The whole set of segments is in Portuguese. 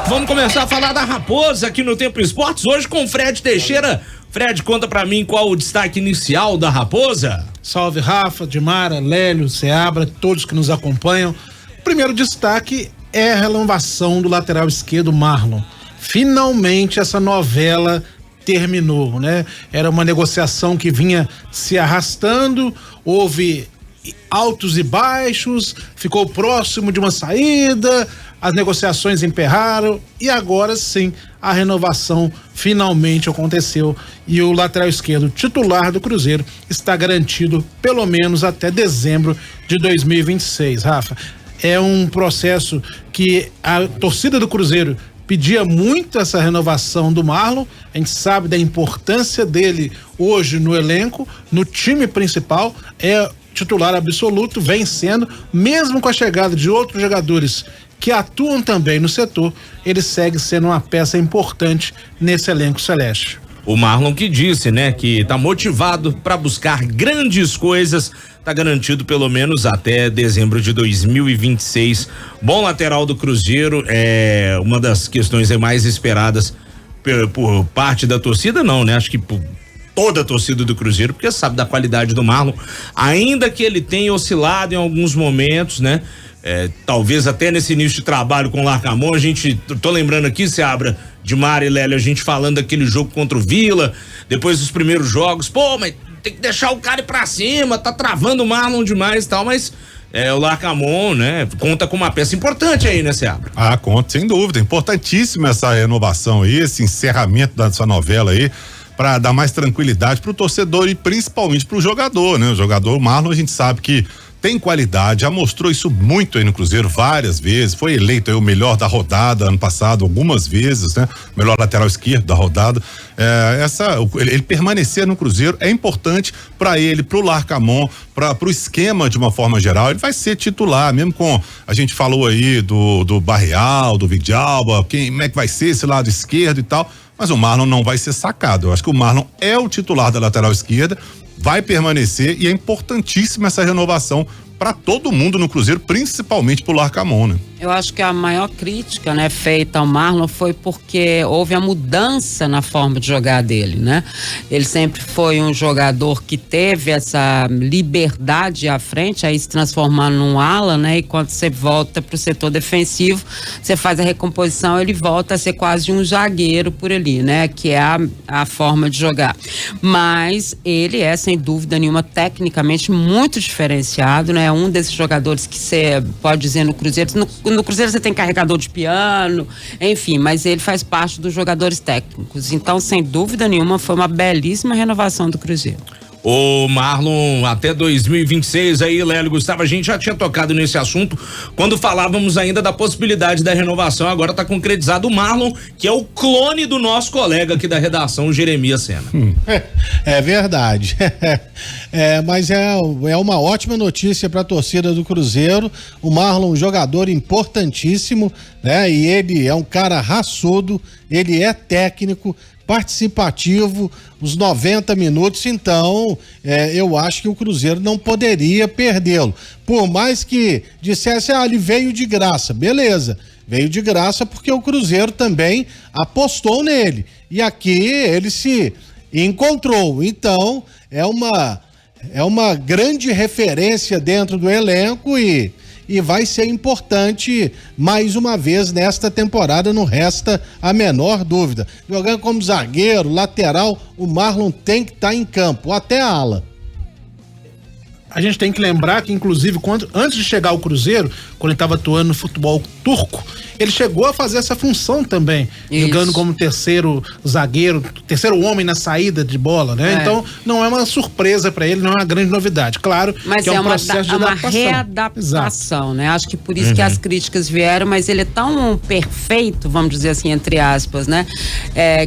Vamos começar a falar da Raposa aqui no Tempo Esportes, hoje com o Fred Teixeira. Fred, conta pra mim qual o destaque inicial da Raposa. Salve, Rafa, Dimara, Lélio, Seabra, todos que nos acompanham. O primeiro destaque é a renovação do lateral esquerdo Marlon. Finalmente essa novela terminou, né? Era uma negociação que vinha se arrastando, houve altos e baixos, ficou próximo de uma saída, as negociações emperraram e agora sim a renovação finalmente aconteceu e o lateral esquerdo titular do Cruzeiro está garantido pelo menos até dezembro de 2026, Rafa. É um processo que a torcida do Cruzeiro pedia muito essa renovação do Marlon. A gente sabe da importância dele hoje no elenco, no time principal, é titular absoluto, vem sendo, mesmo com a chegada de outros jogadores que atuam também no setor, ele segue sendo uma peça importante nesse elenco celeste. O Marlon que disse, né, que tá motivado para buscar grandes coisas, tá garantido pelo menos até dezembro de 2026. Bom lateral do Cruzeiro, é uma das questões mais esperadas por parte da torcida, não, né? Acho que por toda a torcida do Cruzeiro, porque sabe da qualidade do Marlon, ainda que ele tenha oscilado em alguns momentos, né? Talvez até nesse início de trabalho com o Larcamon, tô lembrando aqui, Seabra, Dimara e Lélio, a gente falando daquele jogo contra o Vila, depois dos primeiros jogos, mas tem que deixar o cara ir pra cima, tá travando o Marlon demais e tal, mas o Larcamon, né, conta com uma peça importante aí, né, Seabra? Conta, sem dúvida, importantíssima essa renovação aí, esse encerramento dessa novela aí, para dar mais tranquilidade pro torcedor e principalmente pro jogador, né? O jogador Marlon, a gente sabe que tem qualidade, já mostrou isso muito aí no Cruzeiro várias vezes, foi eleito aí o melhor da rodada ano passado algumas vezes, né? Melhor lateral esquerdo da rodada. Ele permanecer no Cruzeiro é importante para ele, pro Larcamon, pro esquema de uma forma geral. Ele vai ser titular, mesmo com, a gente falou aí do Barreal, do Vidalba, como é que vai ser esse lado esquerdo e tal, mas o Marlon não vai ser sacado. Eu acho que o Marlon é o titular da lateral esquerda, vai permanecer e é importantíssima essa renovação para todo mundo no Cruzeiro, principalmente pro Larcamon, né? Eu acho que a maior crítica, né, feita ao Marlon foi porque houve a mudança na forma de jogar dele, né? Ele sempre foi um jogador que teve essa liberdade à frente, aí se transformando num ala, né? E quando você volta pro setor defensivo, você faz a recomposição, ele volta a ser quase um zagueiro por ali, né? Que é a forma de jogar. Mas ele é, sem dúvida nenhuma, tecnicamente muito diferenciado, né? É um desses jogadores que você pode dizer no Cruzeiro, no Cruzeiro você tem carregador de piano, enfim, mas ele faz parte dos jogadores técnicos. Então, sem dúvida nenhuma, foi uma belíssima renovação do Cruzeiro. O Marlon até 2026 aí, Lélio, Gustavo, a gente já tinha tocado nesse assunto quando falávamos ainda da possibilidade da renovação, agora tá concretizado o Marlon, que é o clone do nosso colega aqui da redação, Jeremias Sena. É verdade. Mas é uma ótima notícia para a torcida do Cruzeiro. O Marlon, um jogador importantíssimo, né? E ele é um cara raçudo, ele é técnico, participativo, os 90 minutos, então eu acho que o Cruzeiro não poderia perdê-lo. Por mais que dissesse, ele veio de graça, beleza, veio de graça porque o Cruzeiro também apostou nele, e aqui ele se encontrou, então é uma grande referência dentro do elenco e vai ser importante mais uma vez nesta temporada, não resta a menor dúvida. Jogando como zagueiro, lateral, o Marlon tem que estar em campo, até a ala. A gente tem que lembrar que, inclusive, antes de chegar ao Cruzeiro, quando ele estava atuando no futebol turco, ele chegou a fazer essa função também, jogando como terceiro zagueiro, terceiro homem na saída de bola, né? Então, não é uma surpresa para ele, não é uma grande novidade. Claro, mas que é um processo de adaptação. Uma readaptação, né? Acho que por isso que as críticas vieram, mas ele é tão perfeito, vamos dizer assim, entre aspas, né?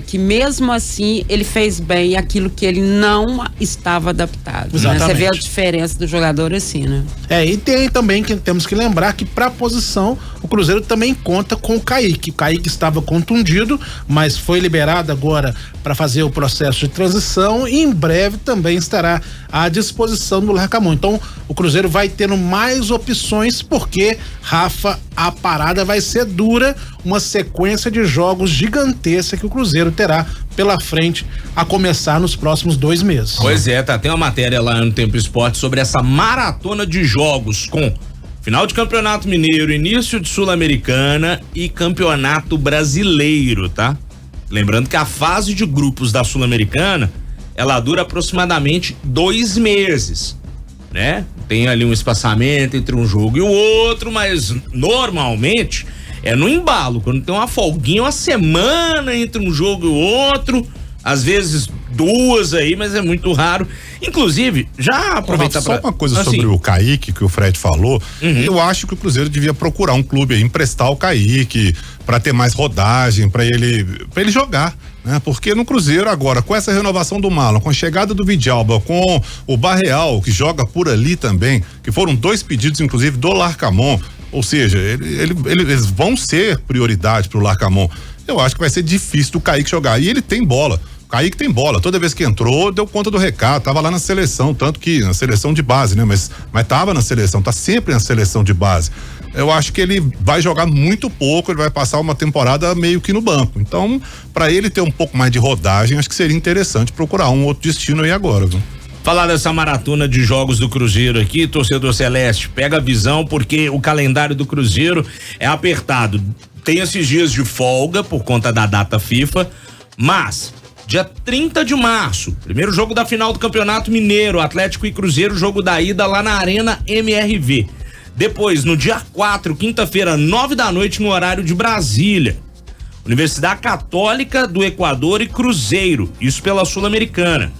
Que mesmo assim, ele fez bem aquilo que ele não estava adaptado. Né? Você vê a diferença do jogador assim, né? E tem também que temos que lembrar que para a posição o Cruzeiro também conta com o Kaique. O Kaique estava contundido, mas foi liberado agora para fazer o processo de transição e em breve também estará à disposição do Larcamon. Então o Cruzeiro vai tendo mais opções porque, Rafa, a parada vai ser dura, uma sequência de jogos gigantesca que o Cruzeiro terá pela frente a começar nos próximos 2 meses. Pois é, tá, tem uma matéria lá no Tempo Esporte sobre essa maratona de jogos com final de Campeonato Mineiro, início de Sul-Americana e Campeonato Brasileiro, tá? Lembrando que a fase de grupos da Sul-Americana, ela dura aproximadamente 2 meses, né? Tem ali um espaçamento entre um jogo e o outro, mas normalmente é no embalo, quando tem uma folguinha, uma semana entre um jogo e o outro, às vezes 2 aí, mas é muito raro. Inclusive, já aproveitar só uma coisa sobre o Kaique que o Fred falou. Eu acho que o Cruzeiro devia procurar um clube aí, emprestar o Kaique para ter mais rodagem, para ele jogar, né? Porque no Cruzeiro agora, com essa renovação do Marlon, com a chegada do Vidalba, com o Barreal, que joga por ali também, que foram 2 pedidos inclusive do Larcamon, ou seja, eles vão ser prioridade pro Larcamon. Eu acho que vai ser difícil do Kaique jogar. E ele tem bola. O Kaique tem bola. Toda vez que entrou, deu conta do recado. Tava lá na seleção, tanto que na seleção de base, né? Mas tava na seleção, tá sempre na seleção de base. Eu acho que ele vai jogar muito pouco, ele vai passar uma temporada meio que no banco. Então, para ele ter um pouco mais de rodagem, acho que seria interessante procurar um outro destino aí agora, viu? Falar dessa maratona de jogos do Cruzeiro aqui, torcedor celeste, pega a visão porque o calendário do Cruzeiro é apertado. Tem esses dias de folga por conta da data FIFA, mas dia 30 de março, primeiro jogo da final do Campeonato Mineiro, Atlético e Cruzeiro, jogo da ida lá na Arena MRV. Depois, no dia 4, quinta-feira, 9 da noite, no horário de Brasília, Universidade Católica do Equador e Cruzeiro, isso pela Sul-Americana.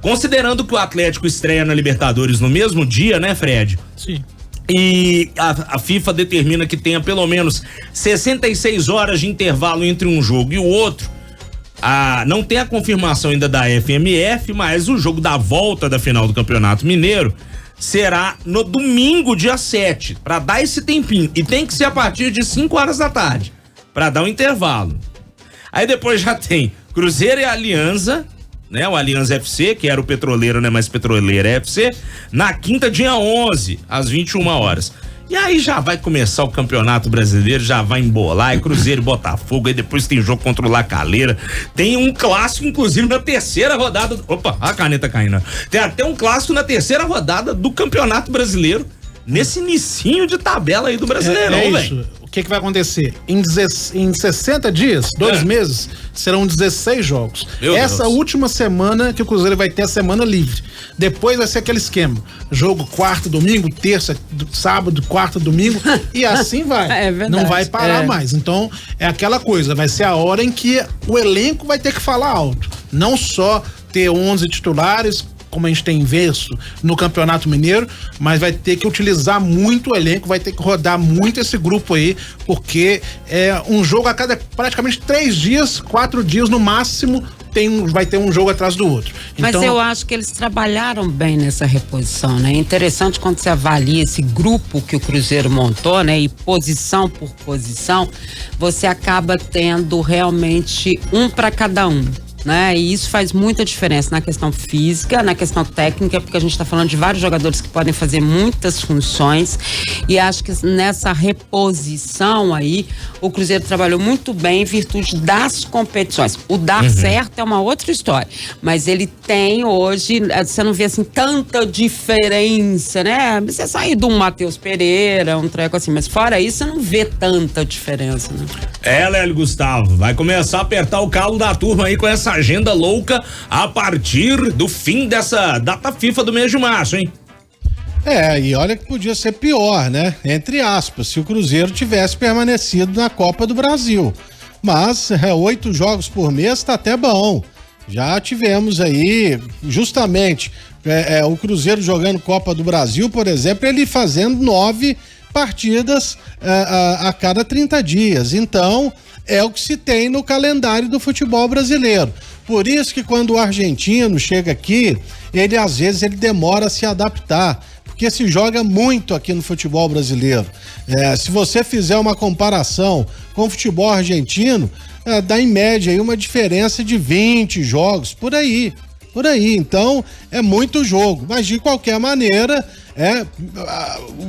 Considerando que o Atlético estreia na Libertadores no mesmo dia, né, Fred? Sim. E a FIFA determina que tenha pelo menos 66 horas de intervalo entre um jogo e o outro. Não tem a confirmação ainda da FMF, mas o jogo da volta da final do Campeonato Mineiro será no domingo, dia 7, para dar esse tempinho. E tem que ser a partir de 5 horas da tarde, para dar um intervalo. Aí depois já tem Cruzeiro e Alianza, né? O Alianza FC, que era o Petroleiro, né? Mas Petroleira FC, na quinta, dia 11, às 21 horas. E aí já vai começar o Campeonato Brasileiro, já vai embolar, é Cruzeiro e Botafogo, aí depois tem jogo contra o Lacaleira, tem um clássico, inclusive, na terceira rodada, opa, a caneta caindo, tem até um clássico na terceira rodada do Campeonato Brasileiro, nesse inicinho de tabela aí do Brasileirão, velho. O que vai acontecer? Em 60 dias, 2 meses, serão 16 jogos. Essa última semana que o Cruzeiro vai ter a semana livre. Depois vai ser aquele esquema. Jogo quarta, domingo, terça, sábado, quarta, domingo e assim vai. É verdade. Não vai parar mais. Então, é aquela coisa, vai ser a hora em que o elenco vai ter que falar alto. Não só ter 11 titulares, como a gente tem visto no Campeonato Mineiro, mas vai ter que utilizar muito o elenco, vai ter que rodar muito esse grupo aí, porque é um jogo a cada praticamente 3 dias, 4 dias no máximo, vai ter um jogo atrás do outro. Mas então, eu acho que eles trabalharam bem nessa reposição, né? É interessante quando você avalia esse grupo que o Cruzeiro montou, né? E posição por posição, você acaba tendo realmente um para cada um, né? E isso faz muita diferença na questão física, na questão técnica, porque a gente está falando de vários jogadores que podem fazer muitas funções, e acho que nessa reposição aí o Cruzeiro trabalhou muito bem em virtude das competições. O dar certo é uma outra história, mas ele tem hoje, você não vê assim tanta diferença, né? Você sair de um Matheus Pereira, um treco assim, mas fora isso você não vê tanta diferença, né? Lélio Gustavo, vai começar a apertar o calo da turma aí com essa agenda louca a partir do fim dessa data FIFA do mês de março, hein? E olha que podia ser pior, né? Entre aspas, se o Cruzeiro tivesse permanecido na Copa do Brasil. Mas 8 jogos por mês tá até bom. Já tivemos aí, justamente, o Cruzeiro jogando Copa do Brasil, por exemplo, ele fazendo 9 partidas a cada 30 dias. Então, é o que se tem no calendário do futebol brasileiro. Por isso que quando o argentino chega aqui, ele às vezes demora a se adaptar, porque se joga muito aqui no futebol brasileiro. Se você fizer uma comparação com o futebol argentino, dá em média aí uma diferença de 20 jogos, por aí. Então é muito jogo, mas de qualquer maneira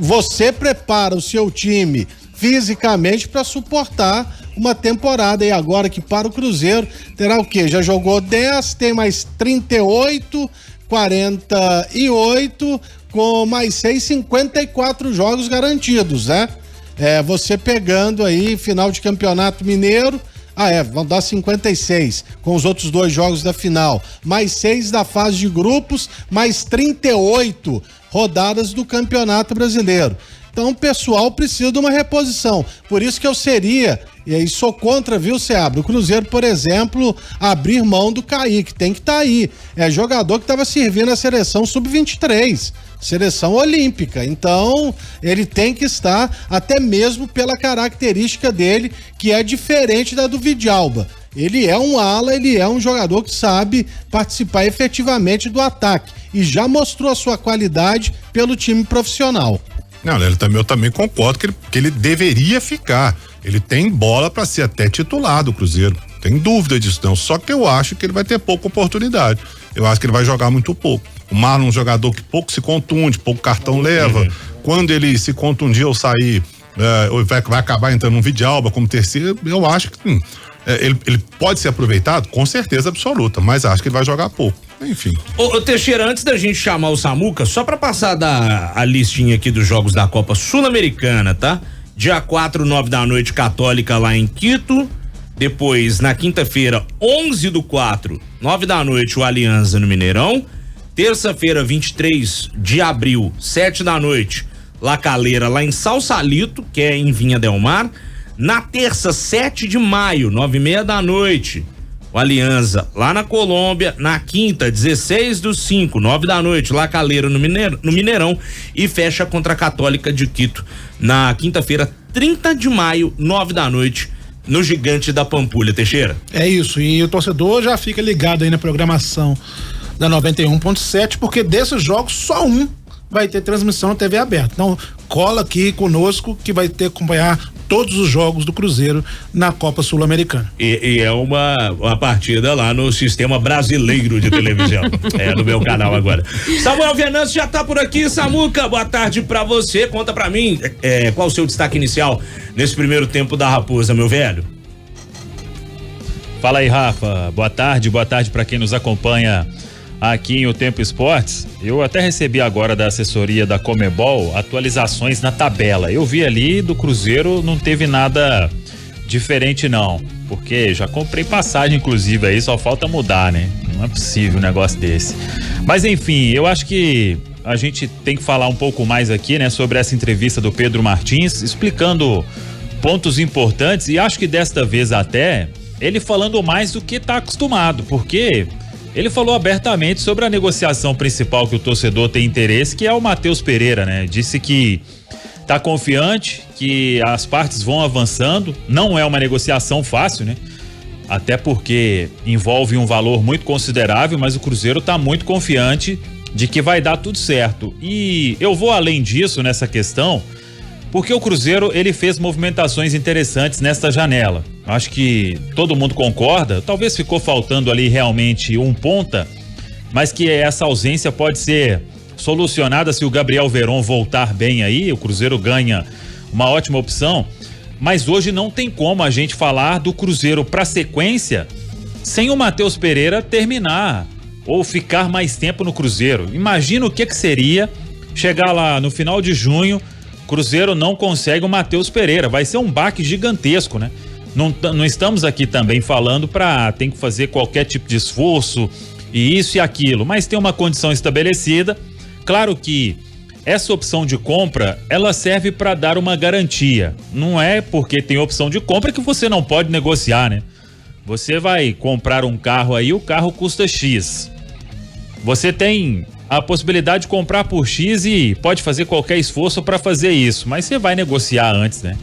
você prepara o seu time fisicamente para suportar uma temporada. E agora que para o Cruzeiro terá o quê? Já jogou 10, tem mais 38, 48, com mais 6, 54 jogos garantidos, né? Você pegando aí final de Campeonato Mineiro, vão dar 56 com os outros 2 jogos da final, mais 6 da fase de grupos, mais 38 rodadas do Campeonato Brasileiro. Então o pessoal precisa de uma reposição. Por isso que eu seria, e aí sou contra, viu, Seabra? O Cruzeiro, por exemplo, abrir mão do Kaique, tem que estar aí. É jogador que estava servindo a seleção sub-23, seleção olímpica. Então ele tem que estar, até mesmo pela característica dele, que é diferente da do Vidalba. Ele é um ala, ele é um jogador que sabe participar efetivamente do ataque e já mostrou a sua qualidade pelo time profissional. Não, eu também concordo que ele deveria ficar. Ele tem bola para ser até titular do Cruzeiro. Tem dúvida disso não. Só que eu acho que ele vai ter pouca oportunidade. Eu acho que ele vai jogar muito pouco. O Marlon é um jogador que pouco se contunde, pouco cartão leva. Quando ele se contundir ou sair, vai acabar entrando num Vidalba como terceiro. Eu acho que ele pode ser aproveitado, com certeza absoluta, mas acho que ele vai jogar pouco. Enfim. Ô Teixeira, antes da gente chamar o Samuca, só pra passar a listinha aqui dos jogos da Copa Sul-Americana, tá? Dia 4, 9 da noite, Católica lá em Quito. Depois, na quinta-feira, 11/4, 9 da noite, o Alianza no Mineirão. Terça-feira, 23 de abril, 7 da noite, La Calera lá em Sausalito, que é em Vinha del Mar. Na terça, 7 de maio, 9:30 da noite, o Alianza lá na Colômbia. Na quinta, 16/5, 9 da noite, La Calera no Mineirão. E fecha contra a Católica de Quito na quinta-feira, 30 de maio, 9 da noite, no Gigante da Pampulha. Teixeira. É isso, e o torcedor já fica ligado aí na programação da 91.7, porque desses jogos só um vai ter transmissão na TV aberta. Então cola aqui conosco que vai ter que acompanhar todos os jogos do Cruzeiro na Copa Sul-Americana. E é uma partida lá no Sistema Brasileiro de Televisão. No meu canal agora. Samuel Venâncio já tá por aqui. Samuca, boa tarde pra você. Conta pra mim qual o seu destaque inicial nesse primeiro tempo da Raposa, meu velho. Fala aí, Rafa. Boa tarde pra quem nos acompanha aqui em O Tempo Esportes. Eu até recebi agora da assessoria da Comebol atualizações na tabela. Eu vi ali do Cruzeiro, não teve nada diferente não, porque já comprei passagem inclusive aí, só falta mudar, né? Não é possível um negócio desse. Mas enfim, eu acho que a gente tem que falar um pouco mais aqui, né, sobre essa entrevista do Pedro Martins, explicando pontos importantes, e acho que desta vez até ele falando mais do que tá acostumado, porque ele falou abertamente sobre a negociação principal que o torcedor tem interesse, que é o Matheus Pereira, né? Disse que tá confiante, que as partes vão avançando, não é uma negociação fácil, né? Até porque envolve um valor muito considerável, mas o Cruzeiro tá muito confiante de que vai dar tudo certo. E eu vou além disso nessa questão, porque o Cruzeiro, ele fez movimentações interessantes nesta janela. Acho que todo mundo concorda, talvez ficou faltando ali realmente um ponta, mas que essa ausência pode ser solucionada se o Gabriel Veron voltar bem aí, o Cruzeiro ganha uma ótima opção, mas hoje não tem como a gente falar do Cruzeiro para sequência sem o Matheus Pereira terminar ou ficar mais tempo no Cruzeiro. Imagina o que seria chegar lá no final de junho, Cruzeiro não consegue o Matheus Pereira, vai ser um baque gigantesco, né? Não estamos aqui também falando tem que fazer qualquer tipo de esforço e isso e aquilo, mas tem uma condição estabelecida. Claro que essa opção de compra, ela serve para dar uma garantia. Não é porque tem opção de compra que você não pode negociar, né? Você vai comprar um carro aí, o carro custa X. Você tem a possibilidade de comprar por X e pode fazer qualquer esforço para fazer isso, mas você vai negociar antes, né?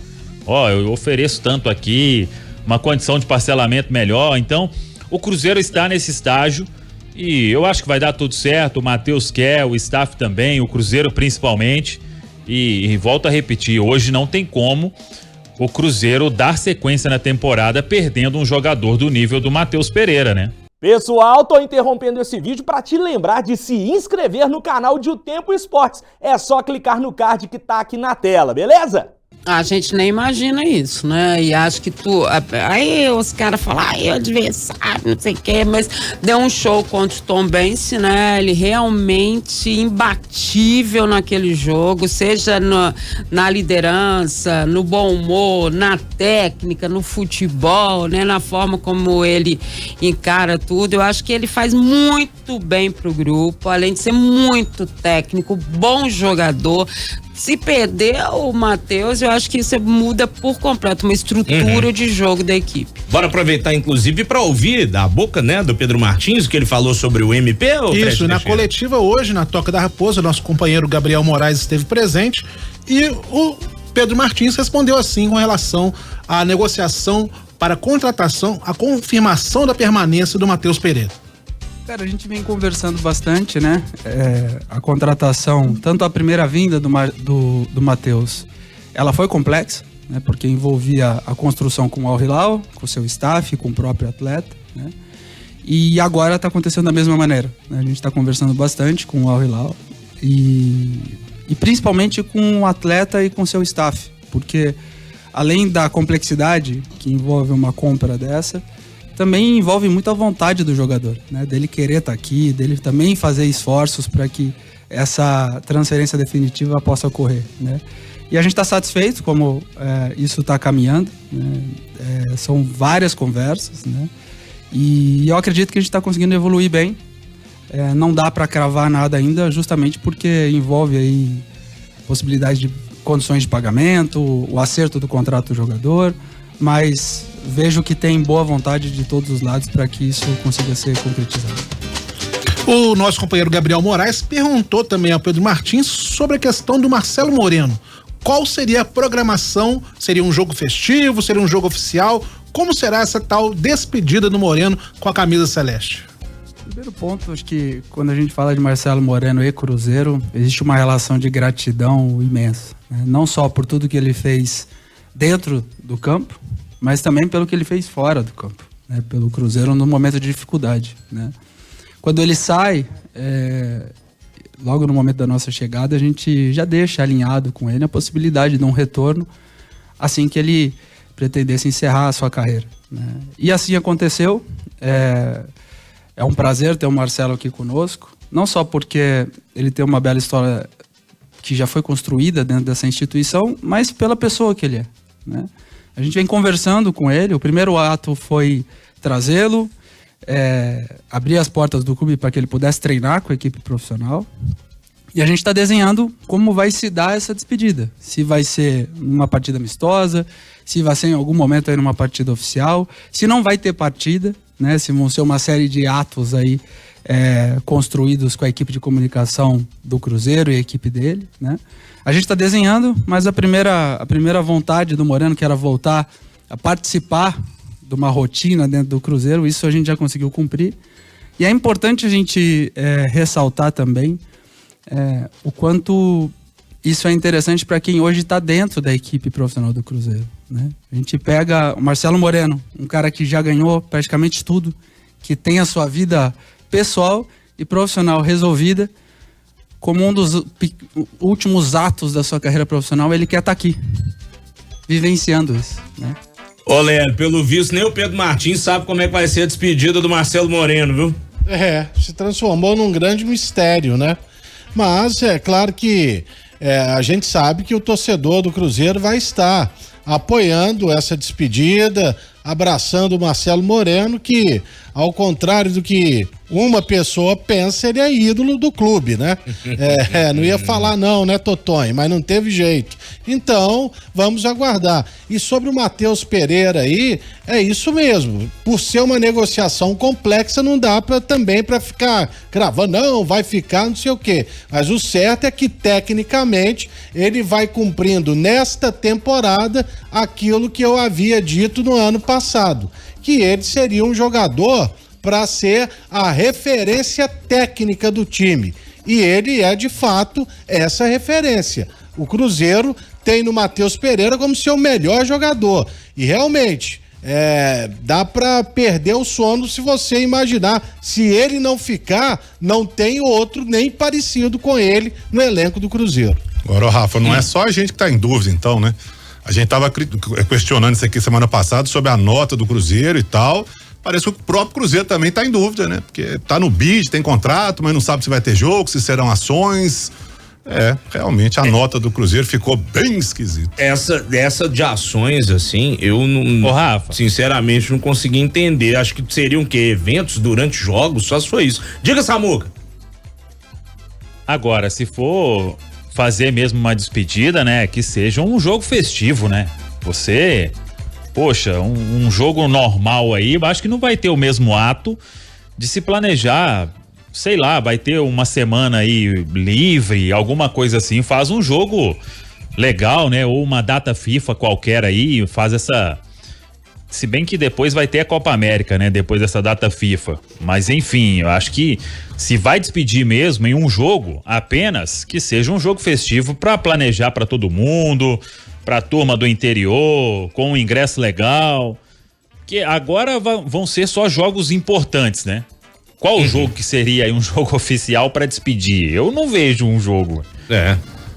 Eu ofereço tanto aqui, uma condição de parcelamento melhor. Então, o Cruzeiro está nesse estágio E eu acho que vai dar tudo certo, o Matheus quer, o staff também, o Cruzeiro principalmente. E volto a repetir, hoje não tem como o Cruzeiro dar sequência na temporada perdendo um jogador do nível do Matheus Pereira, né? Pessoal, tô interrompendo esse vídeo para te lembrar de se inscrever no canal de O Tempo Esportes. É só clicar no card que tá aqui na tela, beleza? A gente nem imagina isso, né? E acho que aí os caras falam, o adversário, não sei o quê, mas deu um show contra o Tombense, né? Ele realmente imbatível naquele jogo, seja na liderança, no bom humor, na técnica, no futebol, né? Na forma como ele encara tudo. Eu acho que ele faz muito bem pro grupo, além de ser muito técnico, bom jogador. Se perder o Matheus, eu acho que isso muda por completo uma estrutura de jogo da equipe. Bora aproveitar, inclusive, para ouvir da boca, né, do Pedro Martins, o que ele falou sobre o MP. Isso, na coletiva hoje, na Toca da Raposa, nosso companheiro Gabriel Moraes esteve presente e o Pedro Martins respondeu assim com relação à negociação para a contratação, a confirmação da permanência do Matheus Pereira. Cara, a gente vem conversando bastante, né? A contratação, tanto a primeira vinda do Matheus, ela foi complexa, né? Porque envolvia a construção com o Al Hilal, com o seu staff, com o próprio atleta, né? E agora está acontecendo da mesma maneira, né? A gente está conversando bastante com o Al Hilal e principalmente com o atleta e com o seu staff, porque além da complexidade que envolve uma compra dessa, também envolve muita vontade do jogador, né? Dele querer estar aqui, dele também fazer esforços para que essa transferência definitiva possa ocorrer, né? E a gente está satisfeito como isso está caminhando, né? São várias conversas, né? E eu acredito que a gente está conseguindo evoluir bem. Não dá para cravar nada ainda, justamente porque envolve aí possibilidade de condições de pagamento, o acerto do contrato do jogador, mas vejo que tem boa vontade de todos os lados para que isso consiga ser concretizado. O nosso companheiro Gabriel Moraes perguntou também ao Pedro Martins sobre a questão do Marcelo Moreno. Qual seria a programação? Seria um jogo festivo? Seria um jogo oficial? Como será essa tal despedida do Moreno com a camisa celeste? Primeiro ponto, acho que quando a gente fala de Marcelo Moreno e Cruzeiro, existe uma relação de gratidão imensa, né? Não só por tudo que ele fez dentro do campo, mas também pelo que ele fez fora do campo, né? Pelo Cruzeiro no momento de dificuldade, né? Quando ele sai, logo no momento da nossa chegada, a gente já deixa alinhado com ele a possibilidade de um retorno assim que ele pretendesse encerrar a sua carreira, né? E assim aconteceu. É um prazer ter o Marcelo aqui conosco, não só porque ele tem uma bela história que já foi construída dentro dessa instituição, mas pela pessoa que ele é, né? A gente vem conversando com ele, o primeiro ato foi trazê-lo, abrir as portas do clube para que ele pudesse treinar com a equipe profissional. E a gente está desenhando como vai se dar essa despedida. Se vai ser numa partida amistosa, se vai ser em algum momento aí numa partida oficial, se não vai ter partida, né? Se vão ser uma série de atos aí construídos com a equipe de comunicação do Cruzeiro e a equipe dele, né? A gente está desenhando, mas a primeira vontade do Moreno, que era voltar a participar de uma rotina dentro do Cruzeiro, isso a gente já conseguiu cumprir. E é importante a gente ressaltar também o quanto isso é interessante para quem hoje está dentro da equipe profissional do Cruzeiro, né? A gente pega o Marcelo Moreno, um cara que já ganhou praticamente tudo, que tem a sua vida pessoal e profissional resolvida. Como um dos últimos atos da sua carreira profissional, ele quer estar aqui, vivenciando isso, né? Ô, Léo, pelo visto, nem o Pedro Martins sabe como é que vai ser a despedida do Marcelo Moreno, viu? Se transformou num grande mistério, né? Mas é claro que a gente sabe que o torcedor do Cruzeiro vai estar apoiando essa despedida, abraçando o Marcelo Moreno, que, ao contrário do que uma pessoa pensa, ele é ídolo do clube, né? Não ia falar não, né, Totonho? Mas não teve jeito. Então, vamos aguardar. E sobre o Matheus Pereira aí, é isso mesmo. Por ser uma negociação complexa, não dá também para ficar cravando, não, vai ficar, não sei o quê. Mas o certo é que, tecnicamente, ele vai cumprindo nesta temporada aquilo que eu havia dito no ano passado, que ele seria um jogador para ser a referência técnica do time. E ele é, de fato, essa referência. O Cruzeiro tem no Matheus Pereira como seu melhor jogador. E realmente, dá para perder o sono se você imaginar. Se ele não ficar, não tem outro nem parecido com ele no elenco do Cruzeiro. Agora, Rafa, não é só a gente que tá em dúvida, então, né? A gente tava questionando isso aqui semana passada sobre a nota do Cruzeiro e tal. Parece que o próprio Cruzeiro também tá em dúvida, né? Porque tá no bid, tem contrato, mas não sabe se vai ter jogo, se serão ações. Realmente a nota do Cruzeiro ficou bem esquisita. Essa de ações, assim, eu não. Ô, Rafa, sinceramente, não consegui entender. Acho que seriam o quê? Eventos durante jogos? Só se foi isso. Diga, Samuca. Agora, se for fazer mesmo uma despedida, né? Que seja um jogo festivo, né? Poxa, um jogo normal aí, acho que não vai ter o mesmo ato de se planejar, sei lá, vai ter uma semana aí livre, alguma coisa assim, faz um jogo legal, né? Ou uma data FIFA qualquer aí, faz essa... Se bem que depois vai ter a Copa América, né? Depois dessa data FIFA. Mas enfim, eu acho que se vai despedir mesmo em um jogo, apenas que seja um jogo festivo para planejar para todo mundo, para a turma do interior, com um ingresso legal. Que agora vão ser só jogos importantes, né? Qual o jogo que seria aí um jogo oficial para despedir? Eu não vejo um jogo.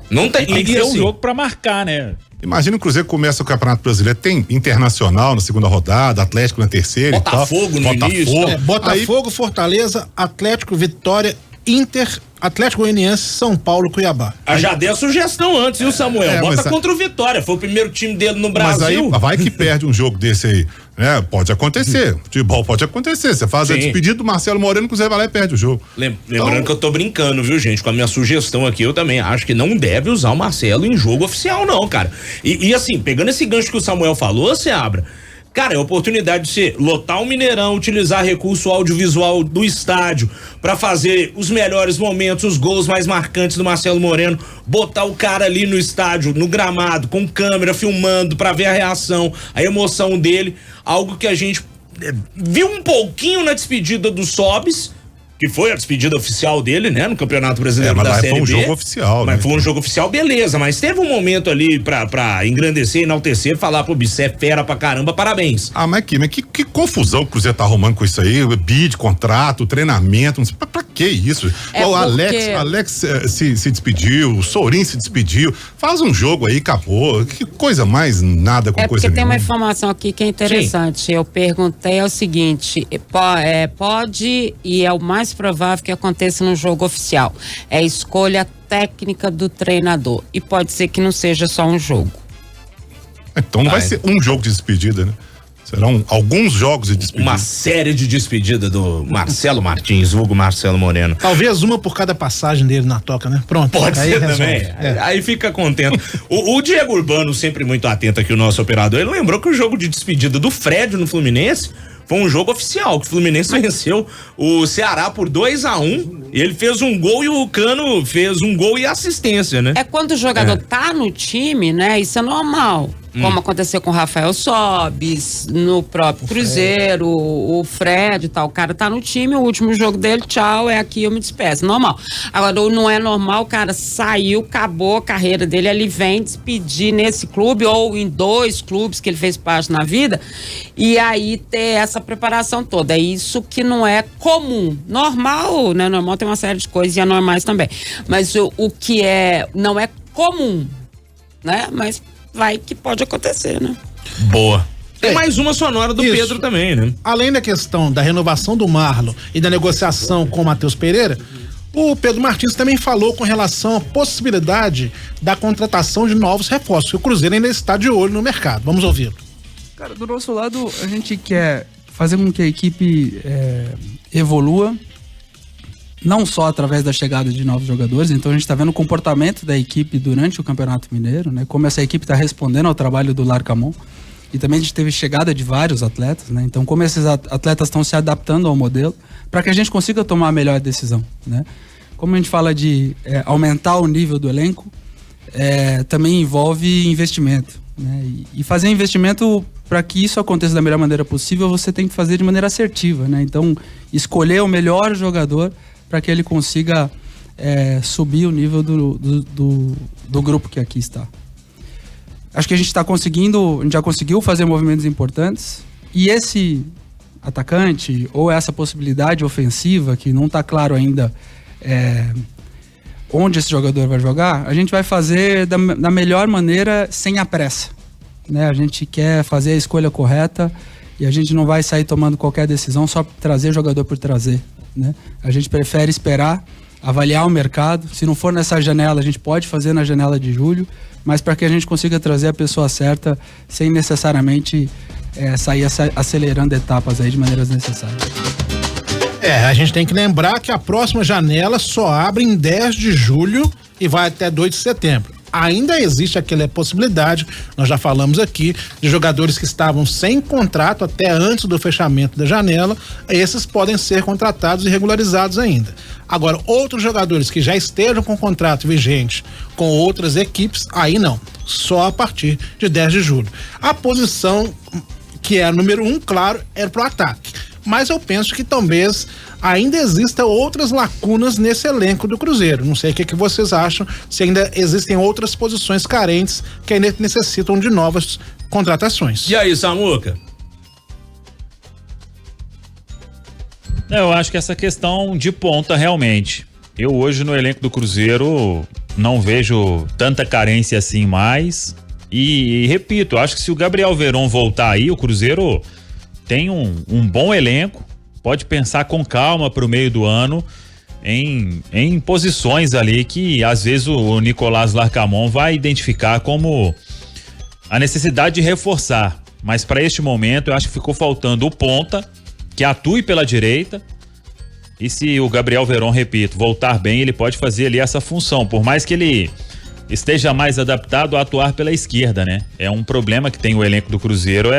Não tem que ser um jogo para marcar, né? Imagina o Cruzeiro começa o Campeonato Brasileiro, tem Internacional na segunda rodada, Atlético na terceira Botafogo e tal. no início. Botafogo, Fortaleza, Atlético, Vitória, Inter, Atlético Goianiense, São Paulo, Cuiabá. Já dei a sugestão antes, viu, Samuel? Bota contra o Vitória, foi o primeiro time dele no Brasil. Mas aí vai que perde um jogo desse aí, né? Pode acontecer, futebol pode acontecer, você faz a despedida do Marcelo Moreno, o Cruzeiro vai lá e perde o jogo. Lembrando que eu tô brincando, viu, gente, com a minha sugestão aqui, eu também acho que não deve usar o Marcelo em jogo oficial não, cara. E assim, pegando esse gancho que o Samuel falou, Seabra, cara, é a oportunidade de você lotar o Mineirão, utilizar recurso audiovisual do estádio pra fazer os melhores momentos, os gols mais marcantes do Marcelo Moreno, botar o cara ali no estádio, no gramado, com câmera, filmando pra ver a reação, a emoção dele, algo que a gente viu um pouquinho na despedida do Sobis, que foi a despedida oficial dele, né, no Campeonato Brasileiro da Série B. Mas foi um jogo oficial, Mas né? foi um jogo oficial, beleza, mas teve um momento ali pra engrandecer, enaltecer, falar pro bicho, é fera pra caramba, parabéns. Mas que confusão que o Cruzeiro tá arrumando com isso aí, bid, contrato, treinamento, não sei, pra que isso? O Alex se despediu, o Sorin se despediu, faz um jogo aí, acabou, que coisa mais nada com coisa nenhuma. Porque tem uma informação aqui que é interessante. Sim. Eu perguntei o seguinte, pode e é o mais provável que aconteça no jogo oficial. É a escolha técnica do treinador. E pode ser que não seja só um jogo. Então não vai ser um jogo de despedida, né? Serão alguns jogos de despedida. Uma série de despedida do Marcelo Martins, vulgo Marcelo Moreno. Talvez uma por cada passagem dele na toca, né? Pronto. Pode ser também. Aí fica contente. O Diego Urbano, sempre muito atento aqui, o nosso operador, ele lembrou que o jogo de despedida do Fred no Fluminense foi um jogo oficial, que o Fluminense venceu o Ceará por 2-1. Ele fez um gol e o Cano fez um gol e assistência, né? É quando o jogador tá no time, né? Isso é normal. Como aconteceu com o Rafael Sobis, no próprio Cruzeiro, o Fred e tal. O cara tá no time, o último jogo dele, tchau, é aqui, eu me despeço. Normal. Agora, não é normal, o cara saiu, acabou a carreira dele, ele vem despedir nesse clube ou em 2 clubes que ele fez parte na vida e aí ter essa preparação toda. É isso que não é comum. Normal, né? Normal tem uma série de coisas e anormais também. Mas o que não é comum, né? Mas vai que pode acontecer, né? Boa. Tem mais uma sonora do Pedro também, né? Além da questão da renovação do Marlon e da negociação com o Matheus Pereira, o Pedro Martins também falou com relação à possibilidade da contratação de novos reforços, que o Cruzeiro ainda está de olho no mercado. Vamos ouvi-lo. Cara, do nosso lado, a gente quer fazer com que a equipe evolua, não só através da chegada de novos jogadores. Então a gente está vendo o comportamento da equipe durante o Campeonato Mineiro, né? Como essa equipe está respondendo ao trabalho do Larcamon. E também a gente teve chegada de vários atletas, né? Então como esses atletas estão se adaptando ao modelo para que a gente consiga tomar a melhor decisão, né? Como a gente fala de aumentar o nível do elenco, também envolve investimento, né? E fazer investimento para que isso aconteça da melhor maneira possível, você tem que fazer de maneira assertiva, né? Então, escolher o melhor jogador para que ele consiga subir o nível do grupo que aqui está. Acho que a gente já conseguiu fazer movimentos importantes, e esse atacante ou essa possibilidade ofensiva que não está claro ainda onde esse jogador vai jogar, a gente vai fazer da melhor maneira, sem a pressa, né? A gente quer fazer a escolha correta e a gente não vai sair tomando qualquer decisão só trazer jogador por trazer, né? A gente prefere esperar, avaliar o mercado. Se não for nessa janela, a gente pode fazer na janela de julho, mas para que a gente consiga trazer a pessoa certa sem necessariamente sair acelerando etapas aí de maneiras necessárias. A gente tem que lembrar que a próxima janela só abre em 10 de julho e vai até 2 de setembro. Ainda existe aquela possibilidade, nós já falamos aqui, de jogadores que estavam sem contrato até antes do fechamento da janela, esses podem ser contratados e regularizados ainda. Agora, outros jogadores que já estejam com contrato vigente com outras equipes, aí não, só a partir de 10 de julho. A posição que é a número 1, claro, é pro ataque. Mas eu penso que talvez ainda existam outras lacunas nesse elenco do Cruzeiro. Não sei o que vocês acham, se ainda existem outras posições carentes que ainda necessitam de novas contratações. E aí, Samuca? Eu acho que essa questão de ponta, realmente. Eu hoje no elenco do Cruzeiro não vejo tanta carência assim mais. E repito, acho que se o Gabriel Veron voltar aí, o Cruzeiro tem um bom elenco, pode pensar com calma pro meio do ano em posições ali que às vezes o Nicolás Larcamon vai identificar como a necessidade de reforçar. Mas para este momento eu acho que ficou faltando o ponta que atue pela direita, e se o Gabriel Veron, repito, voltar bem, ele pode fazer ali essa função, por mais que ele esteja mais adaptado a atuar pela esquerda, né? É um problema que tem o elenco do Cruzeiro,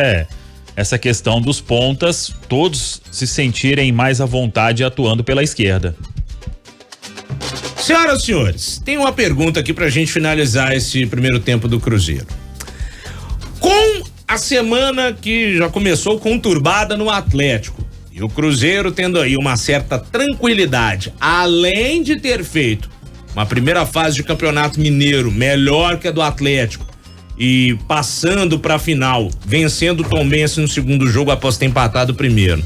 essa questão dos pontas, todos se sentirem mais à vontade atuando pela esquerda. Senhoras e senhores, tem uma pergunta aqui pra gente finalizar esse primeiro tempo do Cruzeiro. Com a semana que já começou conturbada no Atlético, e o Cruzeiro tendo aí uma certa tranquilidade, além de ter feito uma primeira fase de Campeonato Mineiro melhor que a do Atlético, e passando para a final, vencendo o Tombense no segundo jogo após ter empatado o primeiro.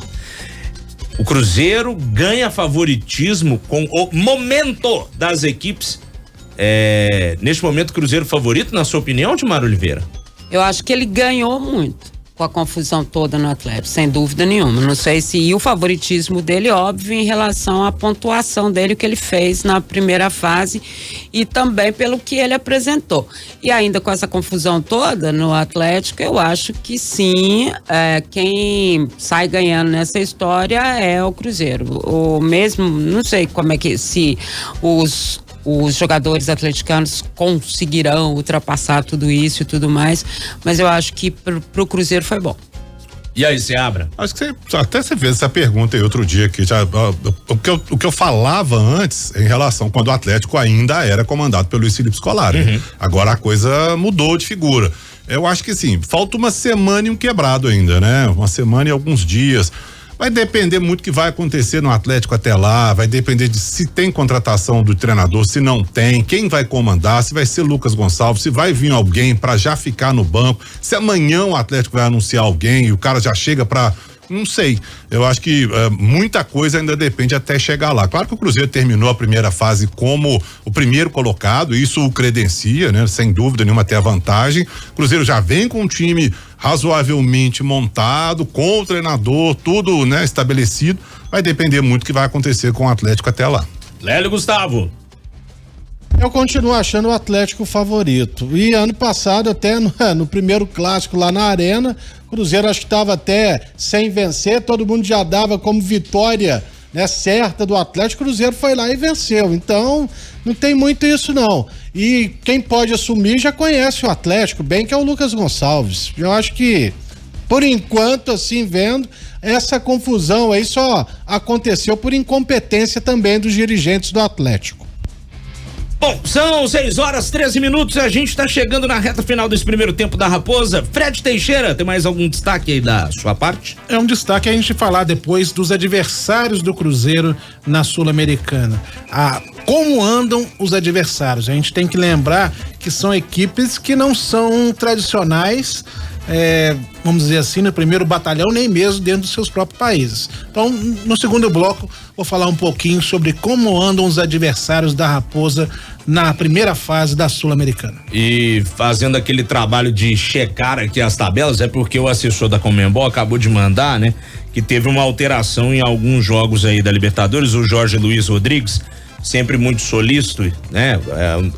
O Cruzeiro ganha favoritismo com o momento das equipes. Neste momento, o Cruzeiro favorito, na sua opinião, Dimar Oliveira? Eu acho que ele ganhou muito com a confusão toda no Atlético, sem dúvida nenhuma. Não sei se e o favoritismo dele, óbvio, em relação à pontuação dele, o que ele fez na primeira fase e também pelo que ele apresentou. E ainda com essa confusão toda no Atlético, eu acho que sim, quem sai ganhando nessa história é o Cruzeiro. O mesmo, não sei como é que se os jogadores atleticanos conseguirão ultrapassar tudo isso e tudo mais, mas eu acho que pro Cruzeiro foi bom. E aí, Seabra? Acho que até você fez essa pergunta aí outro dia que o que eu falava antes em relação quando o Atlético ainda era comandado pelo Luiz Felipe Scolari. Uhum. Agora a coisa mudou de figura. Eu acho que sim, falta uma semana e um quebrado ainda, né? Uma semana e alguns dias. Vai depender muito do que vai acontecer no Atlético até lá, vai depender de se tem contratação do treinador, se não tem, quem vai comandar, se vai ser Lucas Gonçalves, se vai vir alguém para já ficar no banco, se amanhã o Atlético vai anunciar alguém e o cara já chega para, não sei, eu acho que muita coisa ainda depende até chegar lá. Claro que o Cruzeiro terminou a primeira fase como o primeiro colocado, isso o credencia, né? Sem dúvida nenhuma, até a vantagem. O Cruzeiro já vem com um time razoavelmente montado, com o treinador, tudo, né, estabelecido. Vai depender muito do que vai acontecer com o Atlético até lá. Lélio Gustavo. Eu continuo achando o Atlético favorito. E ano passado, até no primeiro clássico lá na Arena, o Cruzeiro acho que estava até sem vencer, todo mundo já dava como vitória, né, certa do Atlético. O Cruzeiro foi lá e venceu. Então, não tem muito isso não. E quem pode assumir já conhece o Atlético bem, que é o Lucas Gonçalves. Eu acho que, por enquanto, assim, vendo, essa confusão aí só aconteceu por incompetência também dos dirigentes do Atlético. Bom, são 6h13, a gente tá chegando na reta final desse primeiro tempo da Raposa. Fred Teixeira, tem mais algum destaque aí da sua parte? É um destaque a gente falar depois dos adversários do Cruzeiro na Sul-Americana. Como andam os adversários? A gente tem que lembrar que são equipes que não são tradicionais, vamos dizer assim, no primeiro batalhão, nem mesmo dentro dos seus próprios países. Então, no segundo bloco, vou falar um pouquinho sobre como andam os adversários da Raposa na primeira fase da Sul-Americana. E fazendo aquele trabalho de checar aqui as tabelas, é porque o assessor da Conmebol acabou de mandar, né, que teve uma alteração em alguns jogos aí da Libertadores. O Jorge Luiz Rodrigues, sempre muito solícito, né,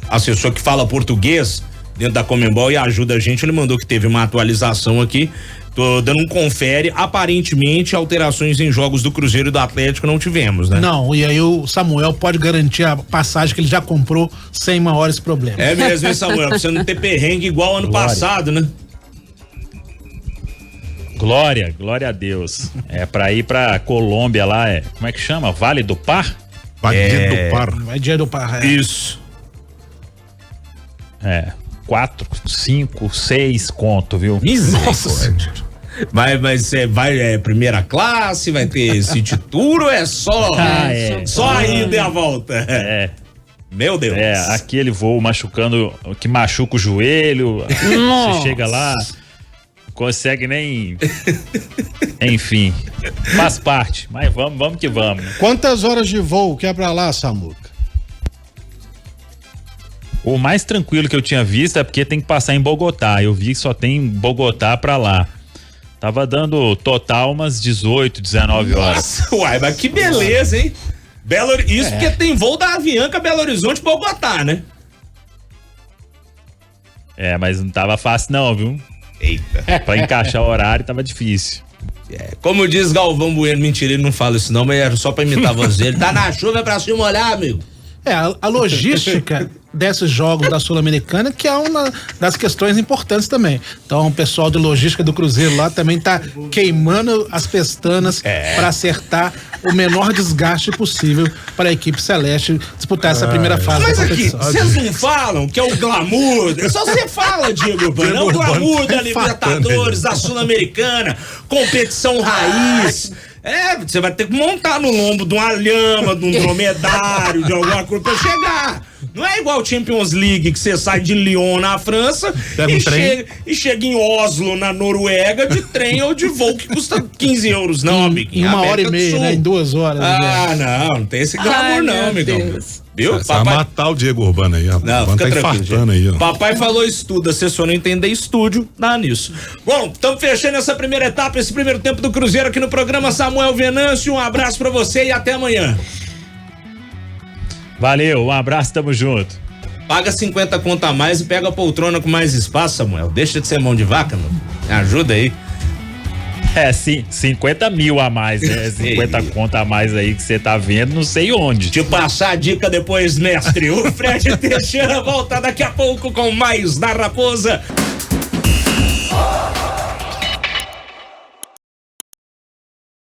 assessor que fala português dentro da Conmebol e ajuda a gente, ele mandou que teve uma atualização aqui. Tô dando um confere, aparentemente alterações em jogos do Cruzeiro e do Atlético não tivemos, né? Não, e aí o Samuel pode garantir a passagem que ele já comprou sem maiores problemas. É mesmo, hein, Samuel? Pra você não ter perrengue igual ano passado, né? Glória a Deus. É pra ir pra Colômbia lá, como é que chama? Vale do Par? Valle do Par. Isso. 4, 5, 6 conto, viu? Misericórdia. Mas vai primeira classe, vai ter City Tour ou é só só a ida e a volta? Meu Deus. Aquele voo machucando, que machuca o joelho. Você chega lá, consegue nem. Enfim, faz parte, mas vamos que vamos. Quantas horas de voo que é pra lá, Samuca? O mais tranquilo que eu tinha visto é porque tem que passar em Bogotá. Eu vi que só tem Bogotá pra lá. Tava dando total umas 18, 19 horas. Nossa, uai, mas que beleza, hein? Isso porque tem voo da Avianca Belo Horizonte Bogotá, né? Mas não tava fácil não, viu? Eita. Pra encaixar o horário tava difícil. Como diz Galvão Bueno, mentira, ele não fala isso não, mas era só pra imitar a voz dele. Tá na chuva, é pra se molhar, amigo. A logística desses jogos da Sul-Americana, que é uma das questões importantes também. Então, o pessoal de logística do Cruzeiro lá também tá queimando as pestanas para acertar o menor desgaste possível para a equipe celeste disputar essa primeira fase Mas da aqui, competição. vocês não falam que é o glamour, só você fala, Diego Urbano, é o glamour da Libertadores, da Sul-Americana, competição raiz. Você vai ter que montar no lombo de uma lhama, de um dromedário, de alguma coisa pra chegar. Não é igual Champions League, que você sai de Lyon na França e chega em Oslo, na Noruega, de trem ou de voo que custa 15 euros. Não, amigo. Em 1h30, né? Em 2 horas. Não tem esse glamour não, amigão. Viu? Vai matar o Diego Urbano aí, ó. Não, fica tá infartando aí, ó. Papai falou estudo, assessor não entender estúdio, dá nisso. Bom, estamos fechando essa primeira etapa, esse primeiro tempo do Cruzeiro aqui no programa Samuel Venâncio. Um abraço pra você e até amanhã. Valeu, um abraço, tamo junto. Paga 50 conto a mais e pega a poltrona com mais espaço, Samuel. Deixa de ser mão de vaca, mano. Me ajuda aí. Sim, 50 mil a mais, né? 50 conto a mais aí que você tá vendo, não sei onde. Te passar a dica depois, mestre. O Fred Teixeira volta daqui a pouco com mais da Raposa.